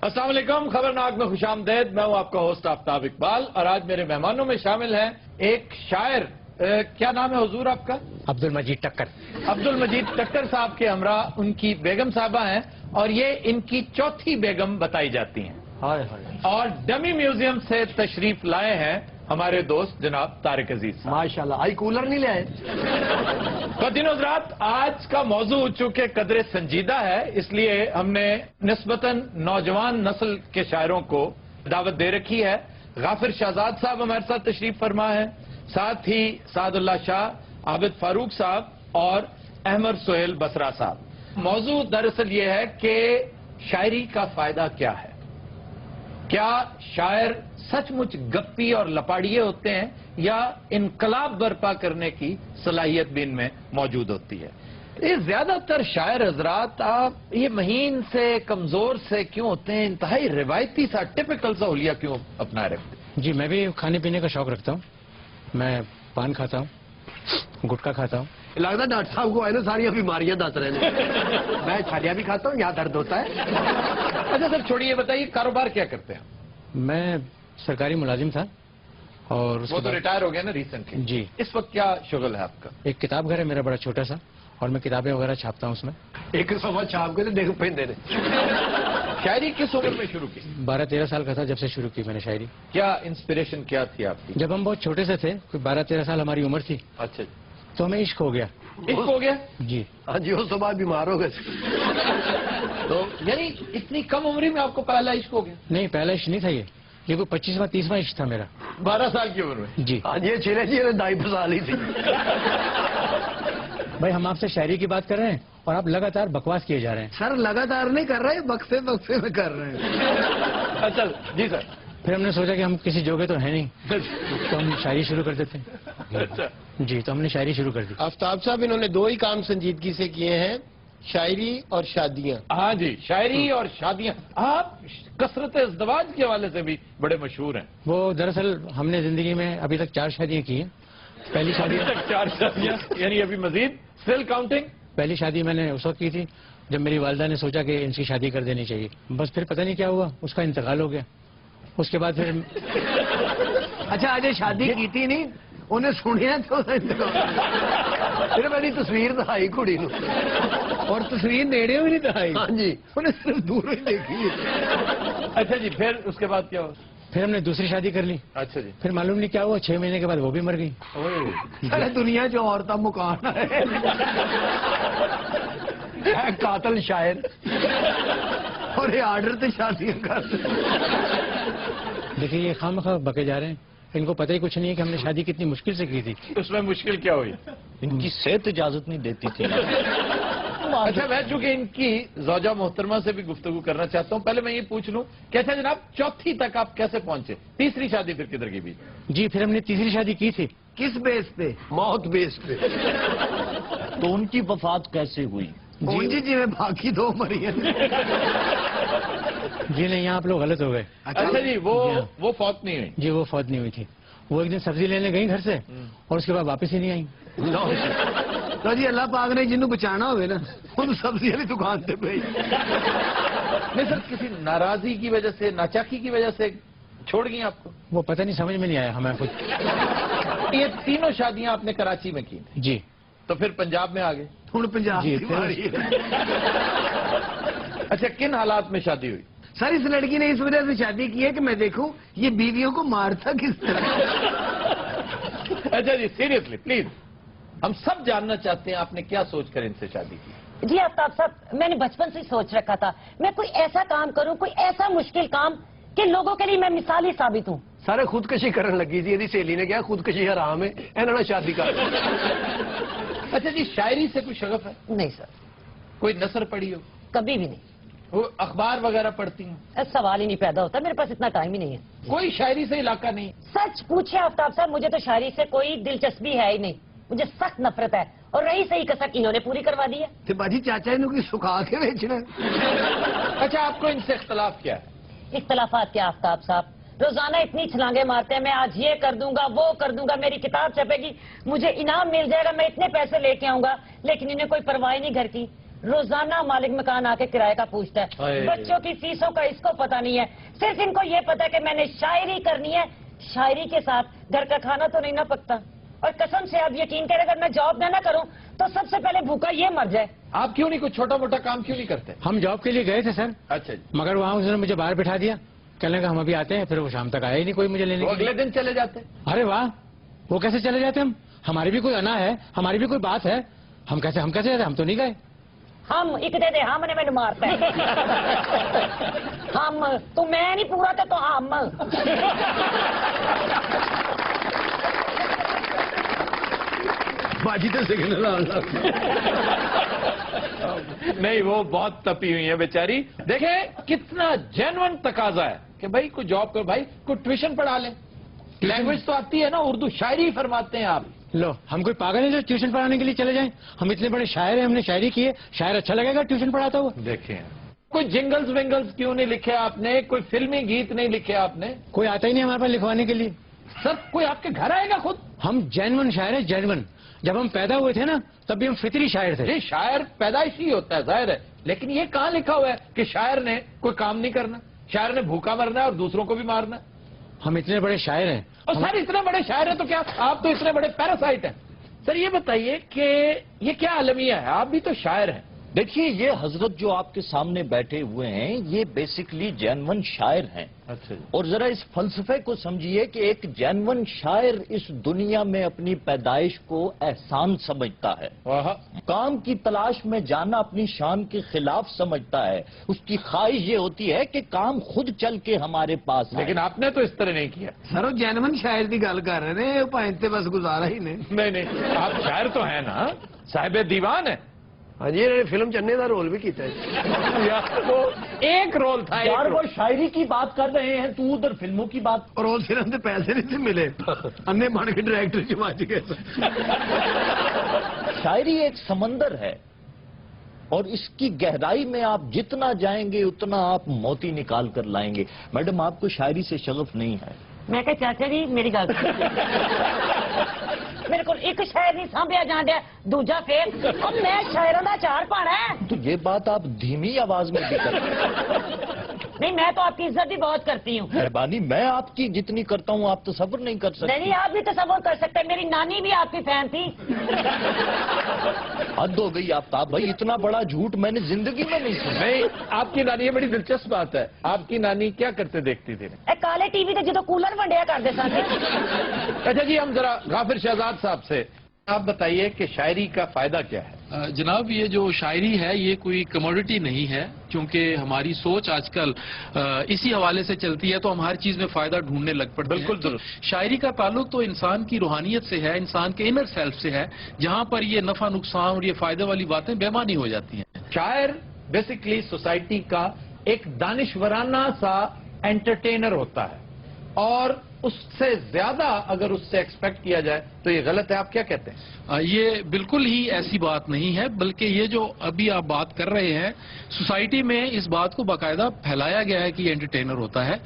السلام علیکم، خبرناک میں خوش آمدید. میں ہوں آپ کا ہوسٹ آفتاب اقبال اور آج میرے مہمانوں میں شامل ہیں ایک شاعر. کیا نام ہے حضور آپ کا؟ عبد المجید ٹکر. عبد المجید ٹکر صاحب کے ہمراہ ان کی بیگم صاحبہ ہیں اور یہ ان کی چوتھی بیگم بتائی جاتی ہیں. اور ڈمی میوزیم سے تشریف لائے ہیں ہمارے دوست جناب طارق عزیز. ماشاءاللہ. آئی کولر نہیں لے آئے؟ خواتین حضرات، آج کا موضوع چونکہ قدر سنجیدہ ہے اس لیے ہم نے نسبتاً نوجوان نسل کے شاعروں کو دعوت دے رکھی ہے. غافر شہزاد صاحب ہمارے ساتھ تشریف فرما ہے، ساتھ ہی سعد اللہ شاہ، عابد فاروق صاحب اور احمد سہیل بسرا صاحب. موضوع دراصل یہ ہے کہ شاعری کا فائدہ کیا ہے. کیا شاعر سچ مچ گپی اور لپاڑیے ہوتے ہیں یا انقلاب برپا کرنے کی صلاحیت بھی ان میں موجود ہوتی ہے؟ یہ زیادہ تر شاعر حضرات آپ یہ مہین سے کمزور سے کیوں ہوتے ہیں؟ انتہائی روایتی سا ٹپیکل سا حلیہ کیوں اپنا رکھتے ہیں؟ جی میں بھی کھانے پینے کا شوق رکھتا ہوں. میں پان کھاتا ہوں، گٹکا کھاتا ہوں. لگتا ہے ڈاکٹر صاحب کو ہے نا ساری بیماریاں دس رہے ہیں. میں چھالیاں بھی کھاتا ہوں، یہاں درد ہوتا ہے. اچھا سر چھوڑیے، بتائیے کاروبار کیا کرتے ہیں؟ میں سرکاری ملازم تھا اور وہ تو ریٹائر ہو گیا نا ریسنٹلی. جی. اس وقت کیا شغل ہے آپ کا؟ ایک کتاب گھر ہے میرا بڑا چھوٹا سا اور میں کتابیں وغیرہ چھاپتا ہوں اس میں. ایک سوا چھاپ کے دیکھ پہ دے شاعری کس عمر میں شروع کی؟ 12-13 سال کا تھا جب سے شروع کی میں نے شاعری. کیا انسپریشن کیا تھی آپ کی؟ جب ہم بہت چھوٹے سے تھے، کوئی 12-13 سال ہماری عمر تھی، اچھا تو ہمیں عشق ہو گیا. عشق ہو گیا؟ جی. ہاں جی، اس بعد بیمار ہو گئے. تو یعنی اتنی کم عمری میں آپ کو پہلا عشق ہو گیا؟ نہیں، پہلا عشق نہیں تھا یہ کوئی 25واں-30واں عشق تھا میرا. 12 سال کی عمر میں؟ جی. ہاں جی، چھیلے جی دائی پھسا لی تھی. بھائی ہم آپ سے شاعری کی بات کر رہے ہیں اور آپ لگاتار بکواس کیے جا رہے ہیں. سر لگاتار نہیں کر رہے، وقفے وقفے میں کر رہے ہیں. اچھا جی سر. پھر ہم نے سوچا کہ ہم کسی جوگے تو ہیں نہیں تو ہم شاعری شروع کر دیتے ہیں. اچھا جی، تو ہم نے شاعری شروع کر دی. آفتاب صاحب انہوں نے دو ہی کام سنجیدگی سے کیے ہیں، شاعری اور شادیاں. ہاں جی، شاعری اور شادیاں. آپ کثرت ازدواج کے حوالے سے بھی بڑے مشہور ہیں. وہ دراصل ہم نے زندگی میں ابھی تک 4 شادیاں کی ہیں. پہلی شادی 4 شادیاں یعنی ابھی مزید اسٹل کاؤنٹنگ. پہلی شادی میں نے اس وقت کی تھی جب میری والدہ نے سوچا کہ ان کی شادی کر دینی چاہیے. بس پھر پتہ نہیں کیا ہوا، اس کا انتقال ہو گیا. اس کے بعد پھر اچھا آج شادی کی تھی نہیں انہیں سنیا تو پھر میری تصویر دکھائی کڑی نو اور تصویر نیڑے بھی نہیں دکھائی. ہاں جی، انہیں صرف دور ہی دیکھی. اچھا جی، پھر اس کے بعد کیا ہوا؟ پھر ہم نے دوسری شادی کر لی. اچھا جی. پھر معلوم نہیں کیا ہوا، 6 مہینے کے بعد وہ بھی مر گئی. سارے دنیا جو عورتیں مکان ہے قاتل شاعر اور یہ آرڈر تے شادیاں کر. دیکھیے یہ خواہ بکے جا رہے ہیں، ان کو پتہ ہی کچھ نہیں ہے کہ ہم نے شادی کتنی مشکل سے کی تھی. اس میں مشکل کیا ہوئی؟ ان کی صحت اجازت نہیں دیتی تھی. اچھا میں چونکہ ان کی زوجہ محترمہ سے بھی گفتگو کرنا چاہتا ہوں، پہلے میں یہ پوچھ لوں کہ اچھا جناب چوتھی تک آپ کیسے پہنچے؟ تیسری شادی پھر کدھر کی بھی؟ جی پھر ہم نے تیسری شادی کی تھی. کس بیس پہ؟ موت بیس پہ. تو ان کی وفات کیسے ہوئی؟ جی جی میں باقی 2 مری ہیں. جی نہیں، یہاں آپ لوگ غلط ہو گئے. اچھا جی، وہ فوت نہیں ہوئی؟ جی وہ فوت نہیں ہوئی تھی. وہ ایک دن سبزی لینے گئی گھر سے اور اس کے بعد واپس ہی نہیں آئی. تو جی اللہ پاک نے جنوں بچانا ہوئے نا ان سبزی والی دکان سے پہ. نہیں سر، کسی ناراضی کی وجہ سے، ناچاکی کی وجہ سے چھوڑ گئی آپ کو؟ وہ پتہ نہیں، سمجھ میں نہیں آیا ہمیں کچھ. یہ تینوں شادیاں آپ نے کراچی میں کی؟ جی. تو پھر پنجاب میں آ گئے؟ ہوں پنجاب جی، کی باری ہے. اچھا کن حالات میں شادی ہوئی؟ سر اس لڑکی نے اس وجہ سے شادی کی ہے کہ میں دیکھوں یہ بیویوں کو مارتا کس طرح. اچھا جی سیریسلی پلیز، ہم سب جاننا چاہتے ہیں آپ نے کیا سوچ کر ان سے شادی کی؟ جی آفتاب صاحب، میں نے بچپن سے ہی سوچ رکھا تھا میں کوئی ایسا کام کروں، کوئی ایسا مشکل کام کہ لوگوں کے لیے میں مثالی ثابت ہوں. سارے خودکشی کرن لگی تھی، یہ سہیلی نے کہا خودکشی حرام ہے، انہوں نے شادی کر. اچھا جی، شاعری سے کوئی شغف ہے؟ نہیں سر، کوئی نثر پڑھی ہو؟ کبھی بھی نہیں. وہ اخبار وغیرہ پڑھتی ہوں؟ سوال ہی نہیں پیدا ہوتا، میرے پاس اتنا ٹائم ہی نہیں ہے. کوئی شاعری سے علاقہ نہیں؟ سچ پوچھے آفتاب صاحب، مجھے تو شاعری سے کوئی دلچسپی ہے ہی نہیں. مجھے سخت نفرت ہے اور رہی صحیح کسر انہوں نے پوری کروا دی ہے. تو باجی چاچا انہوں کی سکھا کے بیچنا. اچھا آپ کو ان سے اختلاف کیا ہے؟ اختلافات کیا آفتاب صاحب، روزانہ اتنی چھلانگیں مارتے ہیں، میں آج یہ کر دوں گا وہ کر دوں گا، میری کتاب چھپے گی، مجھے انعام مل جائے گا، میں اتنے پیسے لے کے آؤں گا، لیکن انہیں کوئی پرواہ نہیں گھر کی. रोजाना मालिक मकान आके किराए का पूछता है, अरे। बच्चों की फीसों का इसको पता नहीं है, सिर्फ इनको ये पता है कि मैंने शायरी करनी है, शायरी के साथ घर का खाना तो नहीं ना पकता। और कसम से आप यकीन करें, अगर मैं जॉब ना करूं तो सबसे पहले भूखा ये मर जाए। आप क्यों नहीं कुछ छोटा मोटा काम क्यों नहीं करते? हम जॉब के लिए गए थे सर, अच्छा जी, मगर वहाँ उसने मुझे बाहर बिठा दिया, कहने का हम अभी आते हैं, फिर वो शाम तक आया ही नहीं कोई मुझे लेने तो के लिए। अगले दिन चले जाते? अरे वाह, वो कैसे चले जाते हम? हमारी भी कोई अना है, हमारी भी कोई बात है, हम कैसे जाते? हम तो नहीं गए। हम एक दे दे, हम ने मैंने मारता है। हम तो मैं नहीं पूरा तो हम। बाजी तो सिग्नल नहीं, वो बहुत तपी हुई है बेचारी। देखें कितना जेन्युइन तकाजा है कि भाई कोई जॉब कर, भाई कोई ट्यूशन पढ़ा ले, लैंग्वेज तो आती है ना, उर्दू शायरी फरमाते हैं आप। लो, हम कोई पागल है जो ट्यूशन पढ़ाने के लिए चले जाएं? हम इतने बड़े शायर हैं, हमने शायरी की है, शायर अच्छा लगेगा ट्यूशन पढ़ाता हुआ? देखिए, कोई जिंगल्स विंगल्स क्यों नहीं लिखे आपने? कोई फिल्मी गीत नहीं लिखे आपने? कोई आता ही नहीं हमारे पास लिखवाने के लिए। सर कोई आपके घर आएगा खुद? हम जेन्युइन शायर है, जेन्युइन। जब हम पैदा हुए थे ना, तब भी हम फितरी शायर थे। जी, शायर पैदाइशी होता है, जाहिर है, लेकिन ये कहाँ लिखा हुआ है कि शायर ने कोई काम नहीं करना, शायर ने भूखा मरना है और दूसरों को भी मारना है? हम इतने बड़े शायर हैं। और सर इतने बड़े शायर हैं तो क्या आप तो इतने बड़े पैरासाइट हैं? सर ये बताइए कि ये क्या अलमिया है, आप भी तो शायर हैं। देखिए, ये हजरत जो आपके सामने बैठे हुए हैं, ये बेसिकली जेन्युइन शायर हैं। अच्छा जी। और जरा इस फलसफे को समझिए कि एक जेन्युइन शायर इस दुनिया में अपनी पैदाइश को एहसान समझता है, वाह, काम की तलाश में जाना अपनी शान के खिलाफ समझता है। उसकी ख्वाहिश ये होती है कि काम खुद चल के हमारे पास आए। लेकिन आपने तो इस तरह नहीं किया। सर जैनमन शायर की गल कर रहे ने, भाई बस गुजारा ही ने। नहीं, आप शायर तो हैं ना, साहिब दीवान है। हाँ जी, इन्होंने फिल्म चन्ने का रोल भी किया है। यार वो एक रोल था, एक यार, वो रोल। शायरी की बात कर रहे हैं, तू उधर फिल्मों की बात। और उस फिल्म से पैसे नहीं थे मिले, अन्ने बन के डायरेक्टर की बात गए। शायरी एक समंदर है और इसकी गहराई में आप जितना जाएंगे उतना आप मोती निकाल कर लाएंगे। मैडम, आपको शायरी से शगफ नहीं है? मैं कहा चाचा जी मेरी गल मेरे को एक शायर नहीं सांभया जान दिया, दूजा फेर अब मैं शायरों का चार पाना है। तो ये बात आप धीमी आवाज में भी करते नहीं, मैं तो आपकी इज्जत भी बहुत करती हूँ। मेहरबानी, मैं आपकी जितनी करता हूँ आप तसव्वुर नहीं कर सकते। नहीं, आप भी तसव्वुर कर सकते हैं, मेरी नानी भी आपकी फैन थी। हद हो गई आफ्ताब भाई, इतना बड़ा झूठ मैंने जिंदगी में नहीं सुना। नहीं, आपकी नानी, ये बड़ी दिलचस्प बात है, आपकी नानी क्या करते देखती थी? ए काले टीवी ते जो कूलर वंडिया करते सन। अच्छा जी, हम जरा गाफिर शहजाद साहब से आप बताइए कि शायरी का फायदा क्या है? जनाब, ये जो शायरी है ये कोई कमोडिटी नहीं है, क्योंकि हमारी सोच आजकल इसी हवाले से चलती है, तो हम हर चीज में फायदा ढूंढने लग पड़ते हैं। बिल्कुल तो दुरुस्त। शायरी का ताल्लुक तो इंसान की रूहानियत से है, इंसान के इनर सेल्फ से है, जहां पर ये नफा नुकसान और ये फायदे वाली बातें बेमानी हो जाती हैं। शायर बेसिकली सोसाइटी का एक दानिशवराना सा एंटरटेनर होता है, और उससे ज्यादा अगर उससे एक्सपेक्ट किया जाए तो ये गलत है। आप क्या कहते हैं? ये बिल्कुल ही ऐसी बात नहीं है, बल्कि ये जो अभी आप बात कर रहे हैं, सोसाइटी में इस बात को बाकायदा फैलाया गया है कि एंटरटेनर होता है।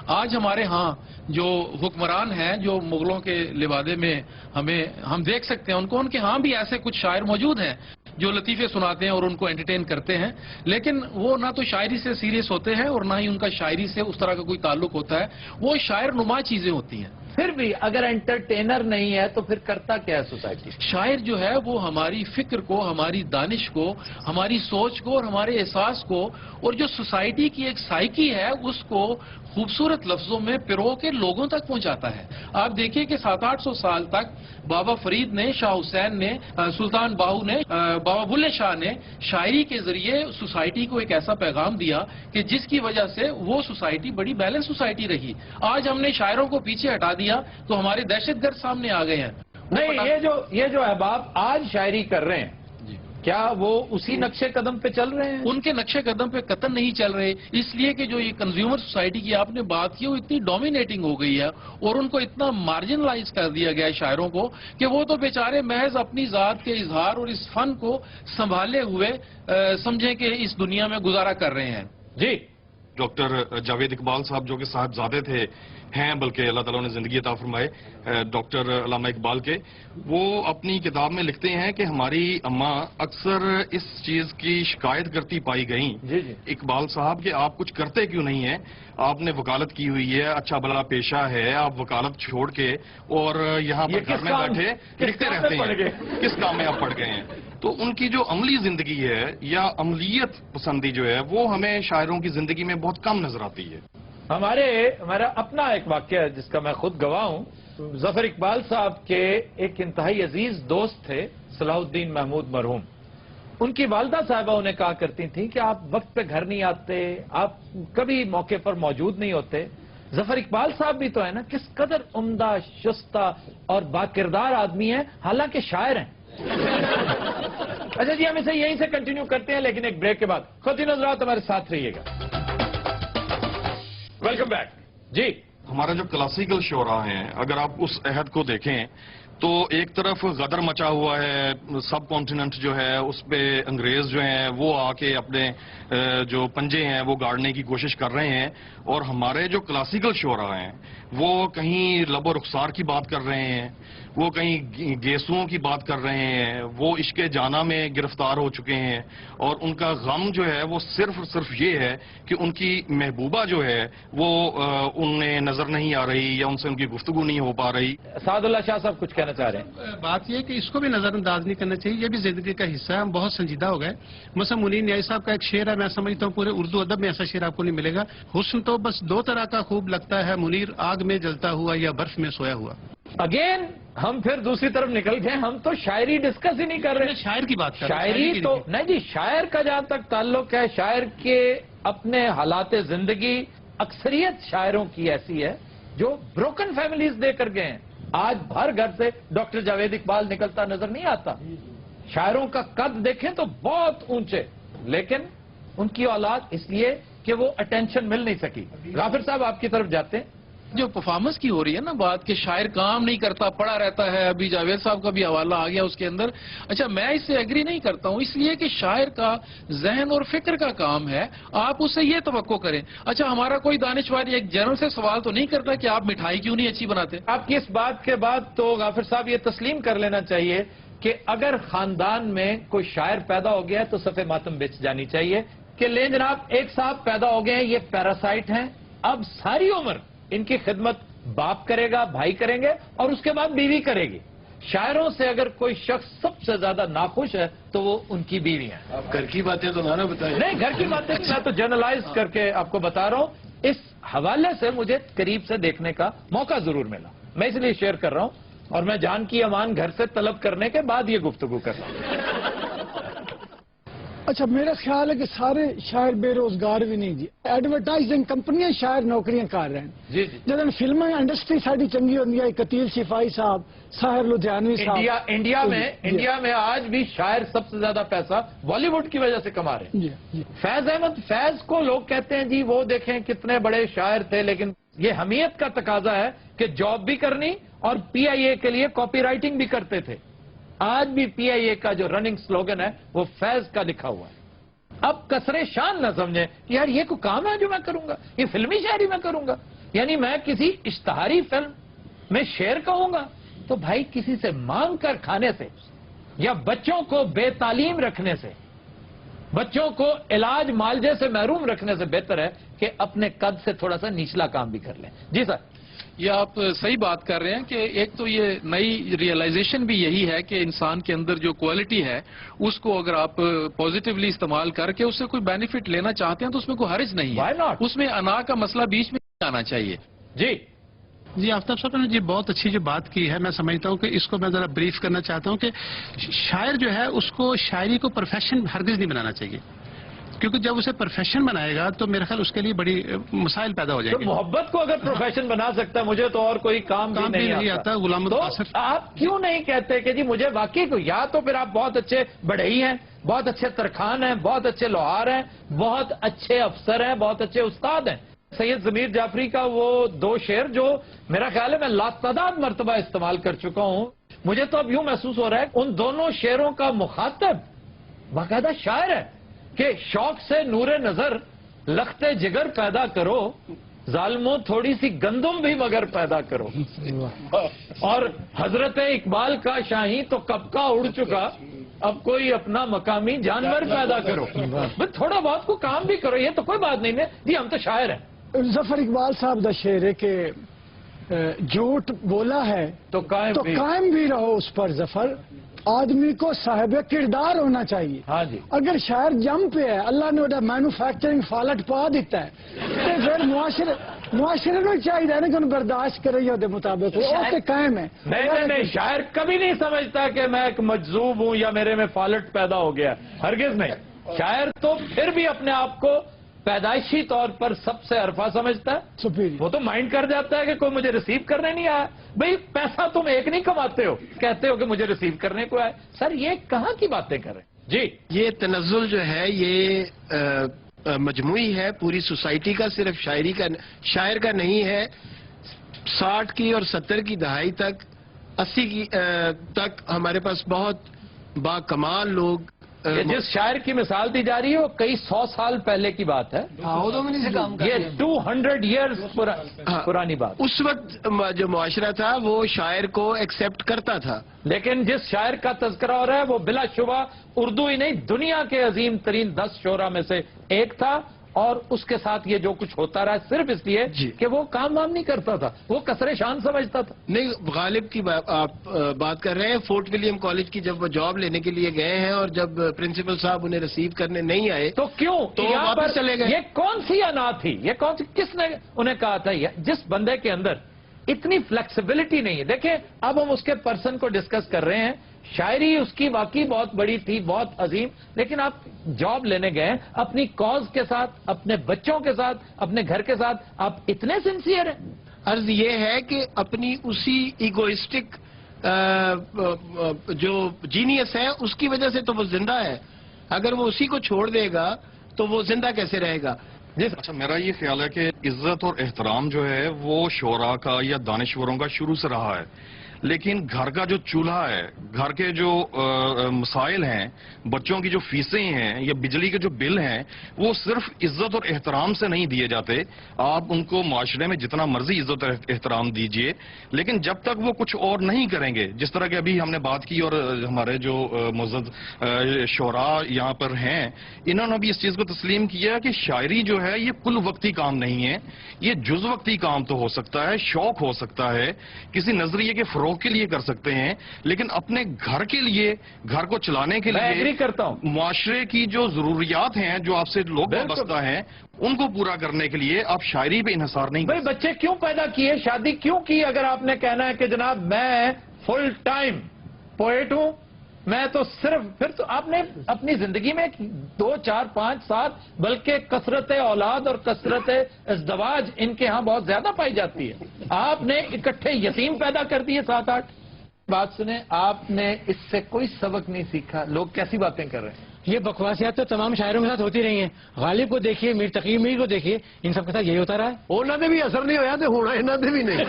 आज हमारे यहाँ जो हुक्मरान हैं, जो मुगलों के लिबादे में हम देख सकते हैं उनको, उनके यहाँ भी ऐसे कुछ शायर मौजूद हैं जो लतीफे सुनाते हैं और उनको एंटरटेन करते हैं, लेकिन वो ना तो शायरी से सीरियस होते हैं और ना ही उनका शायरी से उस तरह का कोई ताल्लुक होता है। वो शायर नुमा चीजें होती हैं। फिर भी अगर एंटरटेनर नहीं है तो फिर करता क्या है सोसाइटी? शायर जो है वो हमारी फिक्र को, हमारी दानिश को, हमारी सोच को और हमारे एहसास को, और जो सोसाइटी की एक साइकी है उसको खूबसूरत लफ्जों में पिरो के लोगों तक पहुंचाता है। आप देखिए कि 700-800 साल तक बाबा फरीद ने, शाह हुसैन ने, सुल्तान बाहू ने, बाबा बुल्ले शाह ने शायरी के जरिए सोसाइटी को एक ऐसा पैगाम दिया कि जिसकी वजह से वो सोसाइटी बड़ी बैलेंस सोसाइटी रही। आज हमने शायरों को पीछे हटा दिया तो हमारे दहशतगर्द सामने आ गए हैं। नहीं, ये जो अहबाब आज शायरी कर रहे हैं, क्या वो उसी नक्शे कदम पे चल रहे हैं? उनके नक्शे कदम पे कतन नहीं चल रहे, इसलिए कि जो ये कंज्यूमर सोसाइटी की आपने बात की वो इतनी डोमिनेटिंग हो गई है और उनको इतना मार्जिनलाइज कर दिया गया है शायरों को कि वो तो बेचारे महज अपनी जात के इजहार और इस फन को संभाले हुए समझें कि इस दुनिया में गुजारा कर रहे हैं। जी, डॉक्टर जावेद इकबाल साहब जो कि साहबजादे थे हैं, बल्कि अल्लाह ताला ने जिंदगी अता फरमाए डॉक्टर अल्लामा इकबाल के, वो अपनी किताब में लिखते हैं कि हमारी अम्मा अक्सर इस चीज की शिकायत करती पाई गई, इकबाल साहब कि आप कुछ करते क्यों नहीं हैं, आपने वकालत की हुई है, अच्छा भला पेशा है, आप वकालत छोड़ के और यहाँ पर घर में बैठे लिखते रहते हैं, किस काम में आप पड़ गए हैं। तो उनकी जो अमली जिंदगी है या अमलियत पसंदी जो है वो हमें शायरों की जिंदगी में बहुत कम नजर आती है। हमारा अपना एक वाक्य है जिसका मैं खुद गवाह हूं। जफर इकबाल साहब के एक इंतहाई अजीज दोस्त थे सलाहुद्दीन महमूद मरहूम। उनकी वालदा साहिबा उन्हें कहा करती थी कि आप वक्त पे घर नहीं आते, आप कभी मौके पर मौजूद नहीं होते। जफर इकबाल साहब भी तो है ना, किस कदर उम्दा, शुस्ता और बाकिरदार आदमी है, हालांकि शायर हैं। अच्छा जी, हम इसे यहीं से कंटिन्यू करते हैं, लेकिन एक ब्रेक के बाद। खुद हजरात हमारे साथ रहिएगा। वेलकम बैक जी। हमारा जो क्लासिकल शोरा हैं, अगर आप उस अहद को देखें तो एक तरफ गदर मचा हुआ है, सब कॉन्टिनेंट जो है उस पे अंग्रेज जो हैं वो आके अपने जो पंजे हैं वो गाड़ने की कोशिश कर रहे हैं, और हमारे जो क्लासिकल शोरा हैं वो कहीं लबो रुखसार की बात कर रहे हैं, वो कहीं गेसुओं की बात कर रहे हैं, वो इश्के जाना में गिरफ्तार हो चुके हैं, और उनका गम जो है वो सिर्फ ये है कि उनकी महबूबा जो है वो उन्हें नजर नहीं आ रही या उनसे उनकी गुफ्तगू नहीं हो पा रही। सादुल्लाह शाह साहब कुछ कहना चाह रहे हैं। बात यह है कि इसको भी नजरअंदाज नहीं करना चाहिए, ये भी जिंदगी का हिस्सा है, हम बहुत संजीदा हो गए। मसलन मुनीर न्याई साहब का एक शेर है, मैं समझता हूँ पूरे उर्दू अदब में ऐसा शेर आपको नहीं मिलेगा, हुस्न तो बस दो तरह का खूब लगता है, मुनीर आग में जलता हुआ या बर्फ में सोया हुआ। अगेन हम फिर दूसरी तरफ निकल गए, हम तो शायरी डिस्कस ही नहीं कर रहे। शायर की बात कर रहे हैं, शायरी तो नहीं जी, शायर का जहां तक ताल्लुक है, शायर के अपने हालात जिंदगी, अक्सरियत शायरों की ऐसी है जो ब्रोकन फैमिलीज देकर गए हैं। आज हर घर से डॉक्टर जावेद इकबाल निकलता नजर नहीं आता। शायरों का कद देखें तो बहुत ऊंचे, लेकिन उनकी औलाद इसलिए कि वो अटेंशन मिल नहीं सकी। गाफिर साहब आपकी तरफ जाते हैं। जो परफॉर्मेंस की हो रही है ना बात कि शायर काम नहीं करता, पड़ा रहता है, अभी जावेद साहब का भी हवाला आ गया उसके अंदर। अच्छा, मैं इससे एग्री नहीं करता हूं, इसलिए कि शायर का जहन और फिक्र का काम है, आप उससे ये तवक्को करें। अच्छा, हमारा कोई दानिशवार एक जनरल से सवाल तो नहीं करता कि आप मिठाई क्यों नहीं अच्छी बनाते। आपकी इस बात के बाद तो गाफिर साहब ये तस्लीम कर लेना चाहिए कि अगर खानदान में कोई शायर पैदा हो गया है तो सफे मातम बिछ जानी चाहिए कि ले जनाब एक साहब पैदा हो गए हैं, ये पैरासाइट हैं, अब सारी उम्र इनकी खिदमत बाप करेगा, भाई करेंगे और उसके बाद बीवी करेगी। शायरों से अगर कोई शख्स सबसे ज्यादा नाखुश है तो वो उनकी बीवी है। आप घर की बातें तो ना बताएं। नहीं, घर की बातें मैं तो जनरलाइज करके आपको बता रहा हूं। इस हवाले से मुझे करीब से देखने का मौका जरूर मिला, मैं इसलिए शेयर कर रहा हूं, और मैं जान की अमान घर से तलब करने के बाद ये गुफ्तगू कर रहा हूं। अच्छा, मेरा ख्याल है कि सारे शायर बेरोजगार भी नहीं जी, एडवर्टाइजिंग कंपनियां शायर नौकरियां कर रहे हैं जी। जब फिल्म इंडस्ट्री साड़ी चंगी होती है, कतील सिपाही साहब, साहिर लुधियानवी साहब, इंडिया में आज भी शायर सबसे ज्यादा पैसा बॉलीवुड की वजह से कमा रहे हैं। जी। फैज अहमद फैज को लोग कहते हैं जी वो देखें कितने बड़े शायर थे, लेकिन ये हमीयत का तकाजा है कि जॉब भी करनी और पीआईए के लिए कॉपी राइटिंग भी करते थे। आज भी पीआईए का जो रनिंग स्लोगन है वो फैज का लिखा हुआ है। अब कसरे शान न समझे कि यार ये कोई काम है जो मैं करूंगा, ये फिल्मी शायरी मैं करूंगा, यानी मैं किसी इश्तहारी फिल्म में शेर कहूंगा। तो भाई किसी से मांग कर खाने से या बच्चों को बेतालीम रखने से, बच्चों को इलाज मालजे से महरूम रखने से बेहतर है कि अपने कद से थोड़ा सा निचला काम भी कर लें। जी सर, ये आप सही बात कर रहे हैं कि एक तो ये नई रियलाइजेशन भी यही है कि इंसान के अंदर जो क्वालिटी है उसको अगर आप पॉजिटिवली इस्तेमाल करके उससे कोई बेनिफिट लेना चाहते हैं तो उसमें कोई हर्ज नहीं है, उसमें अना का मसला बीच में आना चाहिए। जी आफ्ताब साहब ने जी बहुत अच्छी जो बात की है, मैं समझता हूँ कि इसको मैं जरा ब्रीफ करना चाहता हूँ कि शायर जो है उसको शायरी को प्रोफेशन हरगिज नहीं बनाना चाहिए, क्योंकि जब उसे प्रोफेशन बनाएगा तो मेरे ख्याल उसके लिए बड़ी मसाइल पैदा हो जाएंगे। तो मोहब्बत को अगर प्रोफेशन बना सकता है, मुझे तो और कोई काम भी नहीं आता। गुलाम तो आप क्यों नहीं कहते कि जी मुझे वाकई को, या तो फिर आप बहुत अच्छे बढ़ई हैं, बहुत अच्छे तरखान हैं, बहुत अच्छे लोहार हैं, बहुत अच्छे अफसर हैं, बहुत अच्छे उस्ताद हैं। सैयद जमीर जाफरी का वो दो शेर जो मेरा ख्याल है मैं लातादाद मरतबा इस्तेमाल कर चुका हूं, मुझे तो अब यूं महसूस हो रहा है उन दोनों शेरों का मुखातब बाकायदा शायर है कि शौक से नूरे नजर लखते जिगर पैदा करो, जालिमों थोड़ी सी गंदुम भी मगर पैदा करो। और हजरत इकबाल का शाही तो कब का उड़ चुका, अब कोई अपना मकामी जानवर पैदा करो। बस थोड़ा बहुत को काम भी करो, ये तो कोई बात नहीं है जी, हम तो शायर हैं। जफर इकबाल साहब दा शेर है कि झूठ बोला है तो कायम भी रहो उस पर जफर, आदमी को साहिब किरदार होना चाहिए। हाँ जी। अगर शायर जम पे है, अल्लाह ने उहदा मैन्युफैक्चरिंग फालट पा दिता है, तो फिर मुआशरे ਨੂੰ चाहिए ना कि उन्हें बर्दाश्त करे ਉਹਦੇ मुताबिक वो कायम है। नहीं, शायर कभी नहीं समझता कि मैं एक मजजूब हूं या मेरे में फालट पैदा हो गया, हरगिज नहीं। शायर तो फिर भी अपने आप को पैदाइशी तौर पर सबसे अरफा समझता है। वो तो माइंड कर जाता है कि कोई मुझे रिसीव करने नहीं आया। भाई पैसा तुम एक नहीं कमाते हो, कहते हो कि मुझे रिसीव करने को आए। सर ये कहाँ की बातें कर रहे हैं जी? ये तनज़्ज़ुल जो है ये मजमूई है पूरी सोसाइटी का, सिर्फ शायर का नहीं है। 60 की और 70 की दहाई तक, 80 की तक हमारे पास बहुत बाकमाल लोग। जिस शायर की मिसाल दी जा रही है वो कई 100 साल पहले की बात है। ये 200 ईयर्स पुरानी बात। उस वक्त जो मुआशरा था वो शायर को एक्सेप्ट करता था। लेकिन जिस शायर का तज़किरा हो रहा है वो बिलाशुबा उर्दू ही नहीं दुनिया के अजीम तरीन 10 शोरा में से एक था, और उसके साथ ये जो कुछ होता रहा सिर्फ इसलिए कि वो काम वाम नहीं करता था, वो कसरे शान समझता था। नहीं, गालिब की आप बात कर रहे हैं। फोर्ट विलियम कॉलेज की जब वो जॉब लेने के लिए गए हैं और जब प्रिंसिपल साहब उन्हें रिसीव करने नहीं आए तो क्यों तो वापस चले गए। ये कौन सी अना थी, ये कौन सी, किसने उन्हें कहा था? जिस बंदे के अंदर इतनी फ्लेक्सिबिलिटी नहीं है। देखें अब हम उसके पर्सन को डिस्कस कर रहे हैं, शायरी उसकी वाकई बहुत बड़ी थी, बहुत अजीम, लेकिन आप जॉब लेने गए अपनी कॉज के साथ, अपने बच्चों के साथ, अपने घर के साथ, आप इतने सिंसियर हैं। अर्ज ये है कि अपनी उसी इगोइस्टिक जो जीनियस है उसकी वजह से तो वो जिंदा है। अगर वो उसी को छोड़ देगा तो वो जिंदा कैसे रहेगा? अच्छा, मेरा ये ख्याल है कि इज्जत और एहतराम जो है वो शोरा का या दानिश्वरों का शुरू से रहा है, लेकिन घर का जो चूल्हा है, घर के जो मसाइल हैं, बच्चों की जो फीसें हैं या बिजली के जो बिल हैं, वो सिर्फ इज्जत और एहतराम से नहीं दिए जाते। आप उनको माशरे में जितना मर्जी इज्जत और एहतराम दीजिए, लेकिन जब तक वो कुछ और नहीं करेंगे, जिस तरह की अभी हमने बात की और हमारे जो मुअज़्ज़ज़ शोरा यहाँ पर हैं, इन्होंने भी इस चीज को तस्लीम किया कि शायरी जो है ये कुल वक्ती काम नहीं है, ये जुज़ वक्ती काम तो हो सकता है, शौक हो सकता है, किसी नजरिए के फरोग के लिए कर सकते हैं, लेकिन अपने घर के लिए, घर को चलाने के लिए, एग्री करता हूं, मुआशरे की जो जरूरियात हैं, जो आपसे लोग वाबस्ता हैं, उनको पूरा करने के लिए आप शायरी पे इन्हिसार नहीं। भाई बच्चे क्यों पैदा किए, शादी क्यों की? अगर आपने कहना है कि जनाब मैं फुल टाइम पोएट हूं, मैं तो सिर्फ, फिर तो आपने अपनी जिंदगी में 2, 4, 5, 7 बल्कि कसरत औलाद और कसरत इज़्दवाज इनके यहाँ बहुत ज्यादा पाई जाती है। आपने इकट्ठे यतीम पैदा कर दिए 7-8। बात सुने, आपने इससे कोई सबक नहीं सीखा। लोग कैसी बातें कर रहे हैं? ये बकवासियात तो तमाम शायरों के साथ होती रही हैं। गालिब को देखिए, मीर तकी मीर को देखिए, इन सब के साथ यही होता रहा है। उन्होंने भी असर नहीं होया तो होना इन्होंने भी नहीं।